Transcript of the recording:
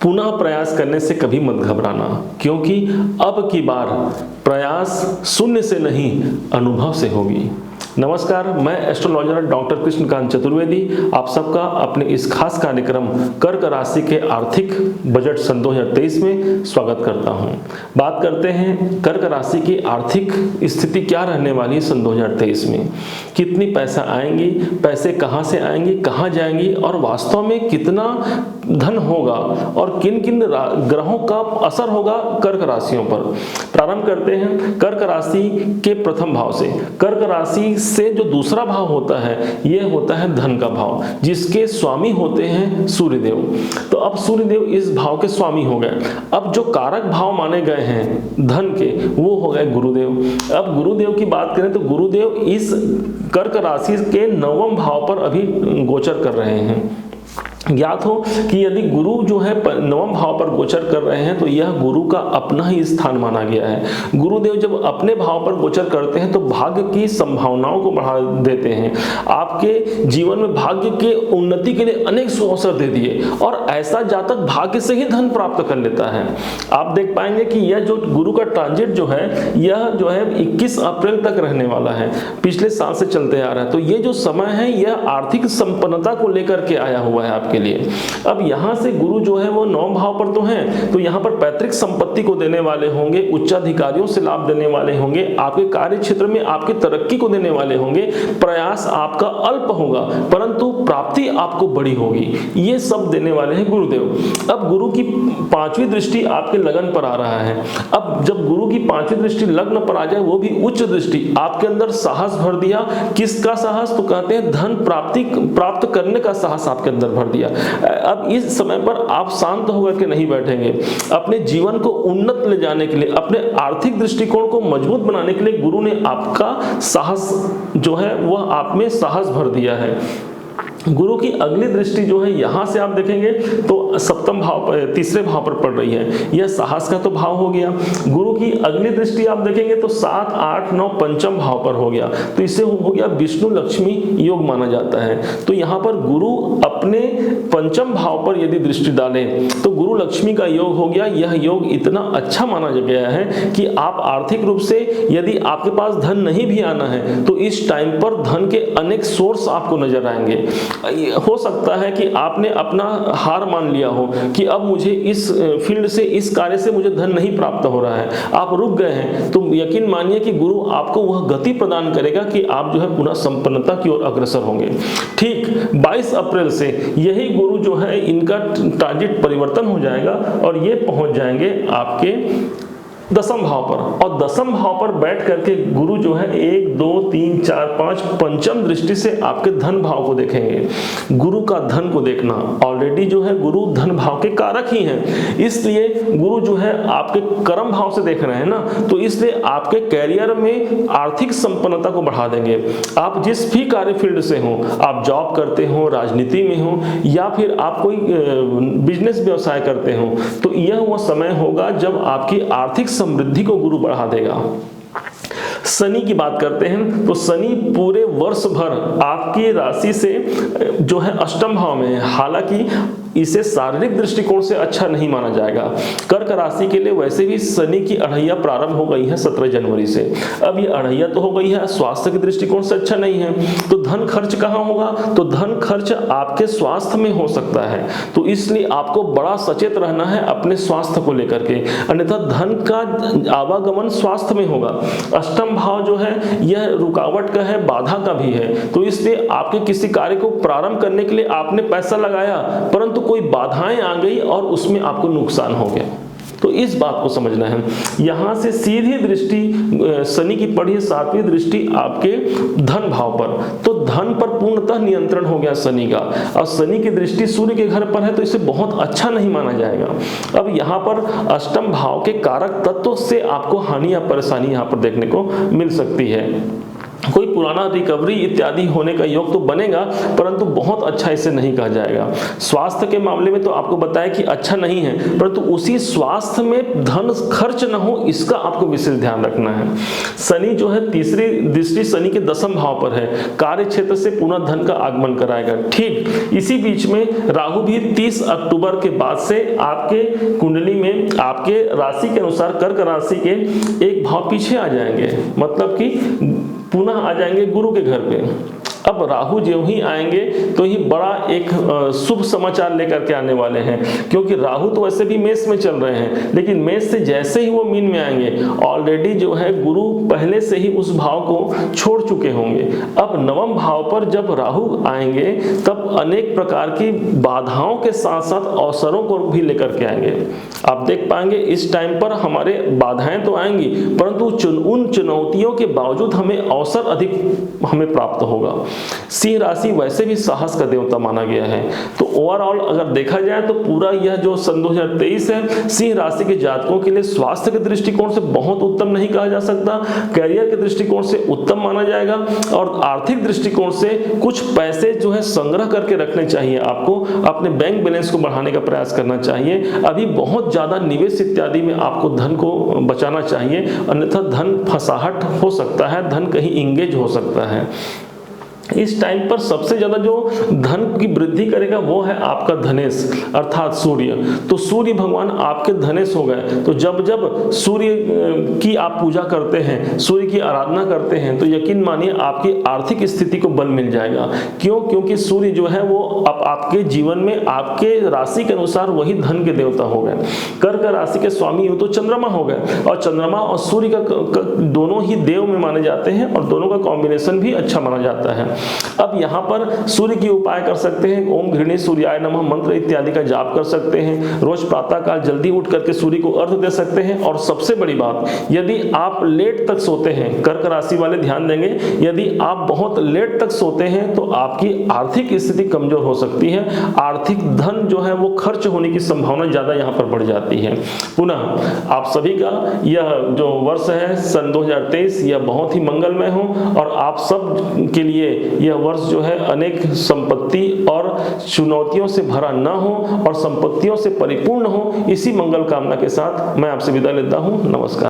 पुनः प्रयास करने से कभी मत घबराना, क्योंकि अब की बार प्रयास शून्य से नहीं अनुभव से होगी। नमस्कार, मैं एस्ट्रोलॉजर डॉक्टर कृष्णकांत चतुर्वेदी आप सबका अपने इस खास कार्यक्रम कर्क राशि के आर्थिक बजट सन 2023 में स्वागत करता हूं। बात करते हैं कर्क राशि की आर्थिक स्थिति क्या रहने वाली है सन 2023 में। कितनी पैसा आएंगी, पैसे कहां से आएंगी, कहां जाएंगी और वास्तव में कितना धन होगा और किन किन ग्रहों का असर होगा कर्क राशियों पर। प्रारंभ करते हैं कर्क राशि के प्रथम भाव से। कर्क राशि से जो दूसरा भाव होता है यह होता है धन का भाव, जिसके स्वामी होते हैं सूर्यदेव। तो अब सूर्यदेव इस भाव के स्वामी हो गए। अब जो कारक भाव माने गए हैं धन के वो हो गए गुरुदेव। अब गुरुदेव की बात करें तो गुरुदेव इस कर्क राशि के 9वें भाव पर अभी गोचर कर रहे हैं। ज्ञात हो कि यदि गुरु जो है 9वें भाव पर गोचर कर रहे हैं तो यह गुरु का अपना ही स्थान माना गया है। गुरुदेव जब अपने भाव पर गोचर करते हैं तो भाग्य की संभावनाओं को बढ़ा देते हैं। आपके जीवन में भाग्य के उन्नति के लिए अनेक अवसर दे दिए और ऐसा जातक भाग्य से ही धन प्राप्त कर लेता है। आप देख पाएंगे कि यह जो गुरु का ट्रांजिट जो है यह जो है 21 अप्रैल तक रहने वाला है, पिछले साल से चलते आ रहा है। तो ये जो समय है यह आर्थिक संपन्नता को लेकर के आया हुआ है आपके लिए। अब यहां से गुरु जो है वो 9 भाव पर तो हैं, तो यहां पर पैतृक संपत्ति को देने वाले होंगे, उच्चाधिकारियों से लाभ देने वाले होंगे, आपके कार्य क्षेत्र में आपकी तरक्की को देने वाले होंगे। प्रयास आपका अल्प होगा परंतु प्राप्ति आपको बड़ी होगी, ये सब देने वाले हैं गुरुदेव। अब गुरु की 5वीं दृष्टि आपके लगन पर आ रहा है। अब जब गुरु की 5वीं दृष्टि लग्न पर आ जाए, वो भी उच्च दृष्टि, आपके अंदर साहस भर दिया। किसका साहस? तो कहते हैं धन प्राप्त करने का साहस आपके अंदर भर दिया। अब इस समय पर आप शांत होकर के नहीं बैठेंगे। अपने जीवन को उन्नत ले जाने के लिए, अपने आर्थिक दृष्टिकोण को मजबूत बनाने के लिए गुरु ने आपका साहस जो है वह आप में साहस भर दिया है। गुरु की अगली दृष्टि जो है यहां से आप देखेंगे तो 7वें भाव पर, तीसरे भाव पर पड़ रही है। यह साहस का तो भाव हो गया। गुरु की अगली दृष्टि आप देखेंगे तो 7, 8, 9 पंचम भाव पर हो गया, तो इससे हो गया विष्णु लक्ष्मी योग माना जाता है। तो यहाँ पर गुरु अपने पंचम भाव पर यदि दृष्टि डालें तो गुरु लक्ष्मी का योग हो गया। यह योग इतना अच्छा माना गया है कि आप आर्थिक रूप से यदि आपके पास धन नहीं भी आना है तो इस टाइम पर धन के अनेक सोर्स आपको नजर आएंगे। हो सकता है कि आपने अपना हार मान लिया हो कि अब मुझे इस फील्ड से, इस कार्य से मुझे धन नहीं प्राप्त हो रहा है, आप रुक गए हैं, तो यकीन मानिए कि गुरु आपको वह गति प्रदान करेगा कि आप जो है पुनः संपन्नता की ओर अग्रसर होंगे। ठीक 22 अप्रैल से यही गुरु जो है इनका ट्रांजिट परिवर्तन हो जाएगा और ये पहुंच जाएंगे आपके 10वें भाव पर। और 10वें भाव पर बैठ करके गुरु जो है 1, 2, 3, 4, 5 पंचम दृष्टि से आपके धन भाव को देखेंगे। गुरु का धन को देखना, ऑलरेडी जो है गुरु धन भाव के कारक ही हैं, इसलिए गुरु जो है आपके कर्म भाव से देख रहे हैं ना, तो इसलिए आपके कैरियर में आर्थिक संपन्नता को बढ़ा देंगे। आप जिस भी कार्य फील्ड से हो, आप जॉब करते हो, राजनीति में हो या फिर आप कोई बिजनेस व्यवसाय करते हो, तो यह वो समय होगा जब आपकी आर्थिक समृद्धि को गुरु बढ़ा देगा। शनि की बात करते हैं तो शनि पूरे वर्ष भर आपकी राशि से जो है 8वें भाव में है। हालांकि इसे शारीरिक दृष्टिकोण से अच्छा नहीं माना जाएगा। कर्क राशि के लिए वैसे भी शनि की अढ़ैया प्रारंभ हो गई है 17 जनवरी से। अब ये अढ़ैया तो हो गई है, स्वास्थ्य के दृष्टिकोण से अच्छा नहीं है। तो धन खर्च कहाँ होगा? तो धन खर्च आपके स्वास्थ्य में हो सकता है, तो इसलिए आपको बड़ा सचेत रहना है अपने स्वास्थ्य को लेकर के, अन्यथा धन का आवागमन स्वास्थ्य में होगा। 8वां भाव जो है यह रुकावट का है, बाधा का भी है, तो इसलिए आपके किसी कार्य को प्रारंभ करने के लिए आपने पैसा लगाया परंतु कोई बाधाएं आ गई और उसमें आपको नुकसान हो गया। तो इस बात को समझना है। यहां से सीधी दृष्टि शनि की पड़ी है 7वीं दृष्टि आपके धन भाव पर, तो धन पर पूर्णतः नियंत्रण हो गया शनि का। और शनि की दृष्टि सूर्य के घर पर है तो इसे बहुत अच्छा नहीं माना जाएगा। अब यहाँ पर 8वें भाव के कारक तत्व से आपको हानि या परेशानी यहाँ पर देखने को मिल सकती है। कोई पुराना रिकवरी इत्यादि होने का योग तो बनेगा, परंतु बहुत अच्छा इसे नहीं कहा जाएगा। स्वास्थ्य के मामले में तो आपको बताया कि अच्छा नहीं है, परंतु उसी स्वास्थ्य में धन खर्च न हो, इसका आपको विशेष ध्यान रखना है। शनि जो है तीसरी दृष्टि शनि के 10वें भाव पर है, कार्य क्षेत्र से पुनः धन का आगमन कराएगा। ठीक इसी बीच में राहु भी 30 अक्टूबर के बाद से आपके कुंडली में आपके राशि के अनुसार कर्क राशि के एक भाव पीछे आ जाएंगे, मतलब कि पुनः आ जाएंगे गुरु के घर पे। अब राहु जो ही आएंगे तो ही बड़ा एक शुभ समाचार लेकर के आने वाले हैं, क्योंकि राहु तो वैसे भी मेष में चल रहे हैं, लेकिन मेष से जैसे ही वो मीन में आएंगे, ऑलरेडी जो है गुरु पहले से ही उस भाव को छोड़ चुके होंगे। अब 9वें भाव पर जब राहु आएंगे तब अनेक प्रकार की बाधाओं के साथ साथ अवसरों को भी लेकर के आएंगे। आप देख पाएंगे इस टाइम पर हमारे बाधाएं तो आएंगी, परंतु उन चुनौतियों के बावजूद हमें अवसर अधिक हमें प्राप्त होगा। सिंह राशि वैसे भी साहस का देवता माना गया है, तो ओवरऑल अगर देखा जाए तो पूरा यह जो सन 2023 है सिंह राशि के जातकों के लिए स्वास्थ्य के दृष्टिकोण से बहुत उत्तम नहीं कहा जा सकता, करियर के दृष्टिकोण से उत्तम माना जाएगा, और आर्थिक दृष्टिकोण से कुछ पैसे जो है संग्रह करके रखने चाहिए। आपको अपने बैंक बैलेंस को बढ़ाने का प्रयास करना चाहिए। अभी बहुत ज्यादा निवेश इत्यादि में आपको धन को बचाना चाहिए, अन्यथा धन फंसाहट हो सकता है, धन कहीं इंगेज हो सकता है। इस टाइम पर सबसे ज्यादा जो धन की वृद्धि करेगा वो है आपका धनेश अर्थात सूर्य। तो सूर्य भगवान आपके धनेश हो गए, तो जब जब सूर्य की आप पूजा करते हैं, सूर्य की आराधना करते हैं, तो यकीन मानिए आपकी आर्थिक स्थिति को बल मिल जाएगा। क्यों? क्योंकि सूर्य जो है वो आपके जीवन में आपके राशि के अनुसार वही धन के देवता हो गए। कर्क राशि के स्वामी तो चंद्रमा हो गए, और चंद्रमा और सूर्य का दोनों ही देव में माने जाते हैं, और दोनों का कॉम्बिनेशन भी अच्छा माना जाता है। अब यहाँ पर सूर्य की उपाय कर सकते हैं, ओम घृणी सूर्याय नमः मंत्र इत्यादि का जाप कर सकते हैं। रोज प्रातः काल जल्दी उठ करके सूर्य को अर्घ्य दे सकते हैं। और सबसे बड़ी बात, यदि आप लेट तक सोते हैं, कर्क राशि वाले ध्यान देंगे, यदि आप बहुत लेट तक सोते हैं तो आपकी आर्थिक स्थिति कमजोर हो सकती है, आर्थिक धन जो है वो खर्च होने की संभावना ज्यादा यहाँ पर बढ़ जाती है। पुनः आप सभी का यह जो वर्ष है सन 2023 यह बहुत ही मंगलमय हो, और आप सब के लिए यह वर्ष जो है अनेक संपत्ति और चुनौतियों से भरा न हो और संपत्तियों से परिपूर्ण हो। इसी मंगल कामना के साथ मैं आपसे विदा लेता हूं। नमस्कार।